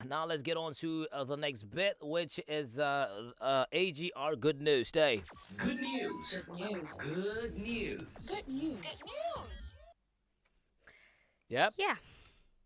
Now let's get on to the next bit, which is AGR Good News Day. Good news. Good news. Good news. Good news. Yep. Yeah.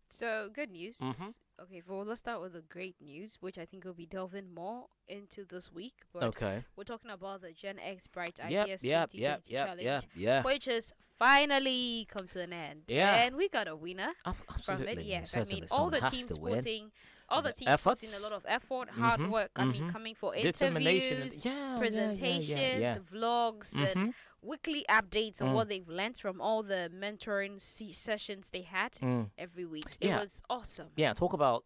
So, good news. Mhm. Okay, well, let's start with the great news, which I think we'll be delving more into this week. But Okay. we're talking about the GenX Bright Yep, Ideas yep, 2020 yep, challenge, yep, yeah. which has finally come to an end. Yeah. And we got a winner from Absolutely. it. Yes, I Certainly mean, all someone the has teams to win. putting, all the The teams putting a efforts. lot of effort, hard Mhm, work. I mean, mhm. coming for Determination. interviews, Yeah, presentations, vlogs, and Mhm. weekly updates on Mm. what they've learned from all the mentoring sessions they had Mm. every week. It Yeah. was awesome. Yeah, talk about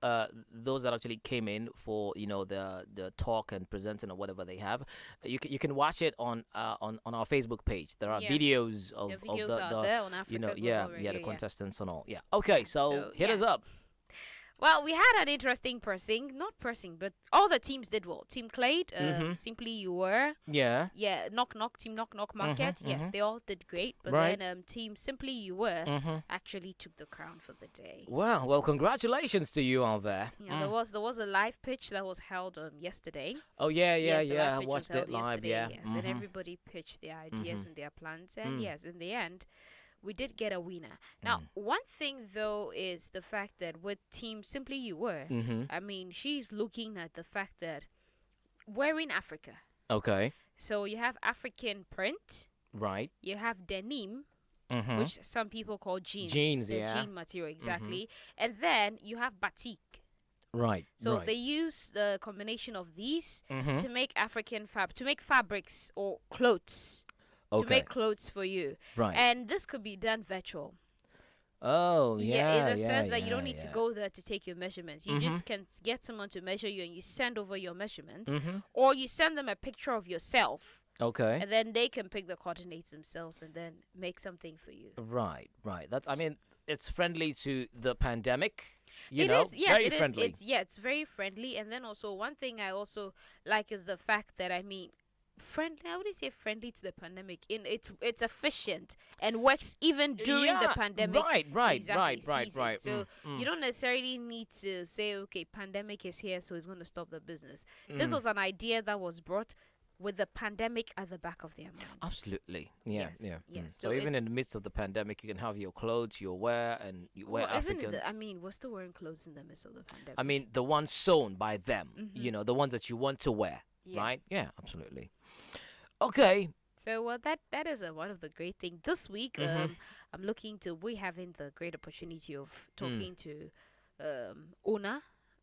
those that actually came in for the talk and presenting or whatever they have. You can watch it on our Facebook page. There are Yes. videos of The videos are the there on Africa Global the Radio, contestants and all. Yeah. Okay, so hit us yeah. up. Well, we had an interesting but all the teams did well. Team Clade, Mhm. Simply You Were, Yeah. yeah, Team Knock Knock Market, yes, they all did great. But Right. then Team Simply You Were Mhm. actually took the crown for the day. Well, congratulations to you on there. Yeah, there was a live pitch that was held yesterday. Oh yeah, Yes, the live I pitch was watched held it live. yesterday, Yeah. yes, and Mhm. everybody pitched their ideas and their plans, and Mm. yes, in the end, we did get a winner. Now, one thing though is the fact that with Team Simply You Were, Mhm. I mean, she's looking at the fact that we're in Africa, Okay. so you have African print, Right. you have denim, Mhm. which some people call jeans, Jeans, the yeah. jean material exactly, and then you have batik. Right. So right. they use the combination of these Mhm. to make to make fabrics or clothes, to Okay. make clothes for you. Right. And this could be done virtual. Oh yeah. in the sense that you don't yeah, need to yeah. go there to take your measurements. You just can get someone to measure you and you send over your measurements. Mhm. Or you send them a picture of yourself Okay. and then they can pick the coordinates themselves and then make something for you. Right. That's. I mean, it's friendly to the pandemic. You It know, is, yes, very it is. friendly. It's very friendly. And then also one thing I also like is the fact that friendly. I wouldn't say friendly to the pandemic. It's efficient and works even during the Yeah, pandemic. Right. season. Right. So you don't necessarily need to say, okay, pandemic is here, so it's going to stop the business. This Mm. was an idea that was brought with the pandemic at the back of their mind. Absolutely. Yeah. Yes, Yeah. yes. So So even in it's- the midst of the pandemic, you can have your clothes, your wear, and you wear Well, even African. we're still wearing clothes in the midst of the pandemic. I mean, the ones sewn by them. You know, the ones that you want to wear. Yeah. Right. Yeah. Absolutely. Okay. So that is one of the great things this week. We're having the great opportunity of talking to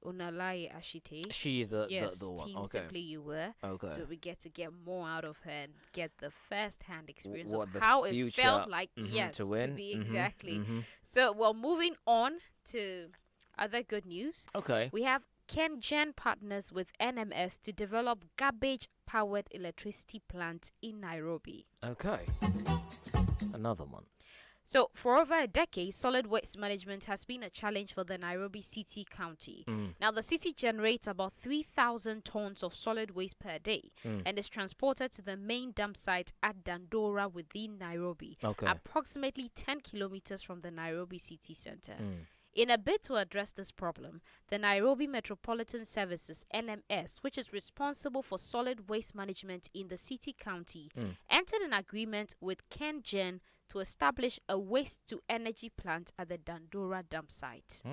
Onalai Ashite. She is the Yes, one. Team Okay. Simply You Were. Okay. So we get to get more out of her and get the first-hand experience what of the how it future, felt like. to win. be Mhm, exactly. mhm. So, well, moving on to other good news. Okay. We have Kengen partners with NMS to develop garbage-powered electricity plant in Nairobi. Okay. Another one. So, for over a decade, solid waste management has been a challenge for the Nairobi City County. Now, the city generates about 3,000 tons of solid waste per day and is transported to the main dump site at Dandora within Nairobi, Okay. approximately 10 kilometers from the Nairobi city center. In a bid to address this problem, the Nairobi Metropolitan Services (NMS), which is responsible for solid waste management in the city county, entered an agreement with Kengen to establish a waste-to-energy plant at the Dandora dump site.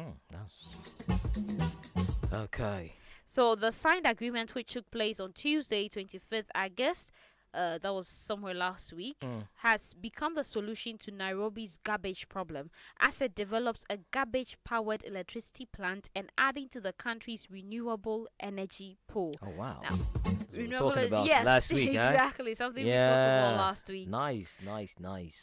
Okay. So the signed agreement, which took place on Tuesday, 25th August, that was somewhere last week, has become the solution to Nairobi's garbage problem as it develops a garbage-powered electricity plant and adding to the country's renewable energy pool. Oh wow. Now, So we're renewable talking is- about yes, last week, huh? exactly, something we spoke about last week. Nice.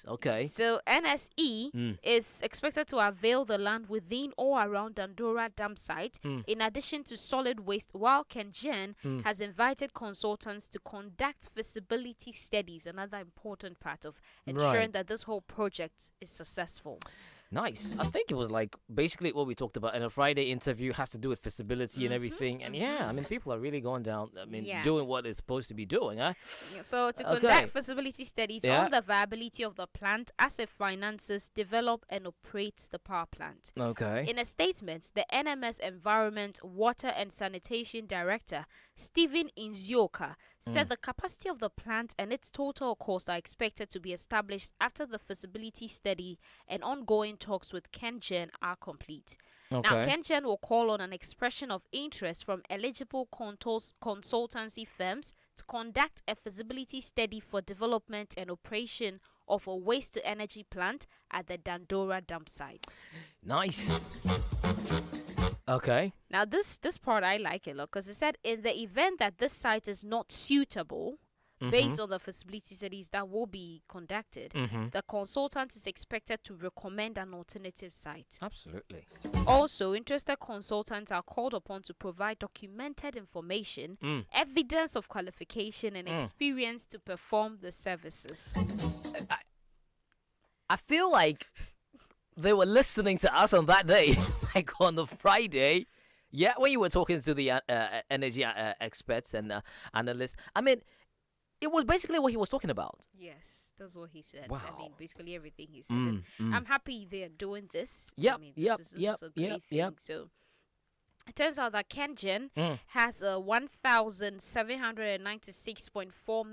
Okay. So NSE is expected to avail the land within or around Dandora dump site in addition to solid waste, while Kengen has invited consultants to conduct feasibility studies, another important part of ensuring Right. that this whole project is successful. Nice. I think it was like basically what we talked about in a Friday interview has to do with feasibility and everything. And yeah, I mean, people are really going down, I mean, doing what they're supposed to be doing, huh? So to conduct feasibility studies on the viability of the plant as it finances, develop and operates the power plant. Okay. In a statement, the NMS Environment, Water and Sanitation Director, Stephen Inzioka, said the capacity of the plant and its total cost are expected to be established after the feasibility study and ongoing talks with Kengen are complete. Now, Kengen will call on an expression of interest from eligible consultancy firms to conduct a feasibility study for development and operation of a waste-to-energy plant at the Dandora dump site. Nice. Okay. Now, this part I like a lot because it said in the event that this site is not suitable, based on the feasibility studies that will be conducted, the consultant is expected to recommend an alternative site. Absolutely. Also, interested consultants are called upon to provide documented information, evidence of qualification, and experience to perform the services. I feel like they were listening to us on that day, like on the Friday. Yeah, when you were talking to the energy experts and analysts. I mean, it was basically what he was talking about. Yes, that's what he said. Wow. I mean, basically everything he said. And I'm happy they're doing this. Yep, I mean, this is a great thing. So it turns out that Kengen has a 1,796.4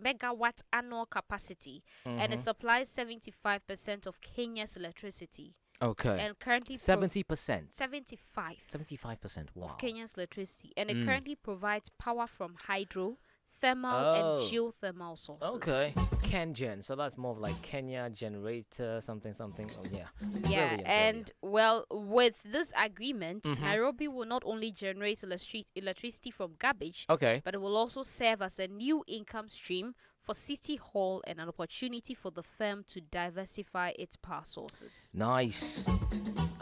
megawatt annual capacity, and it supplies 75% of Kenya's electricity. Okay. And currently 70%. 75%. Wow. Of Kenya's electricity, and it currently provides power from hydro, thermal, and geothermal sources. Okay. Kengen. So that's more of like Kenya generator something. Oh yeah. Yeah, Brilliant, and well, with this agreement, Nairobi will not only generate electricity from garbage, but it will also serve as a new income stream for City Hall and an opportunity for the firm to diversify its power sources. Nice.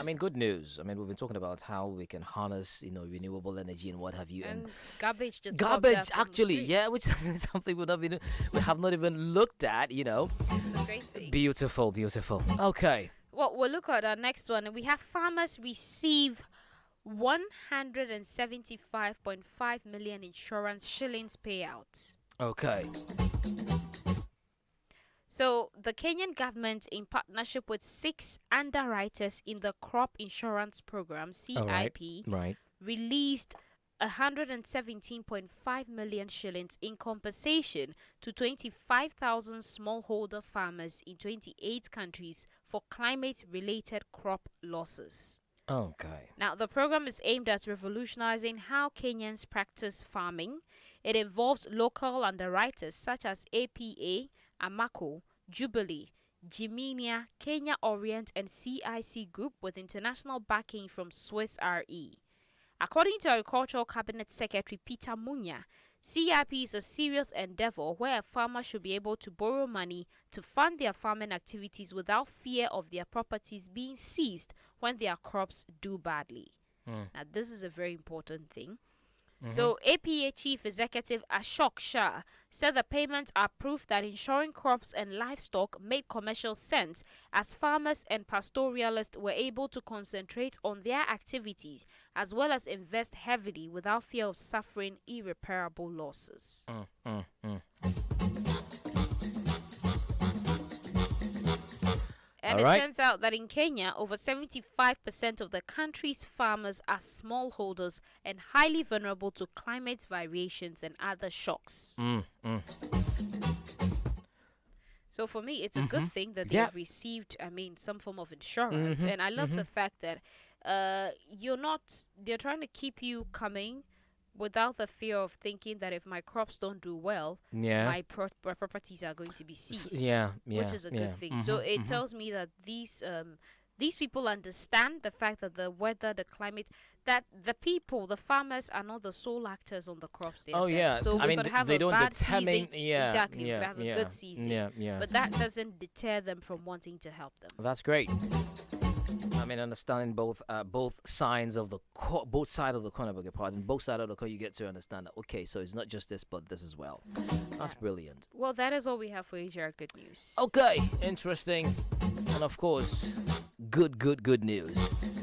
I mean, good news. I mean, we've been talking about how we can harness, renewable energy and what have you. And garbage just actually, which is something we have not even looked at, It's a great thing. Beautiful. Okay. Well, we'll look at our next one. We have farmers receive 175.5 million insurance shillings payouts. Okay. So the Kenyan government, in partnership with 6 underwriters in the Crop Insurance Program (CIP), released 117.5 million shillings in compensation to 25,000 smallholder farmers in 28 countries for climate-related crop losses. Okay. Now, the program is aimed at revolutionizing how Kenyans practice farming. It involves local underwriters such as APA, Amaco, Jubilee, Giminia, Kenya Orient, and CIC Group, with international backing from Swiss Re. According to Agricultural Cabinet Secretary Peter Munya, CIP is a serious endeavor where a farmer should be able to borrow money to fund their farming activities without fear of their properties being seized when their crops do badly. Now, this is a very important thing. So, APA Chief Executive Ashok Shah said the payments are proof that insuring crops and livestock made commercial sense, as farmers and pastoralists were able to concentrate on their activities as well as invest heavily without fear of suffering irreparable losses. And it turns out that in Kenya, over 75% of the country's farmers are smallholders and highly vulnerable to climate variations and other shocks. So for me, it's a good thing that they've received, some form of insurance. And I love the fact that they're trying to keep you coming without the fear of thinking that if my crops don't do well, my properties are going to be seized. Which is a good thing. So it tells me that these people understand the fact that the weather, the climate, that the farmers are not the sole actors on the crops. So we're going to have a bad season. Exactly. We're going to have a good season. But that doesn't deter them from wanting to help them. That's great. I mean, understanding both sides of the both side of the coin. I beg your pardon. Both side of the coin, you get to understand that. Okay, so it's not just this, but this as well. That's brilliant. Well, that is all we have for Asia Good News. Okay, interesting, and of course, good news.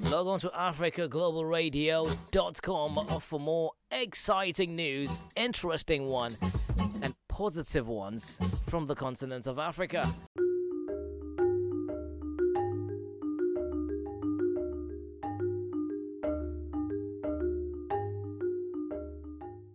Log on to AfricaGlobalRadio.com for more exciting news, interesting one, and positive ones from the continent of Africa.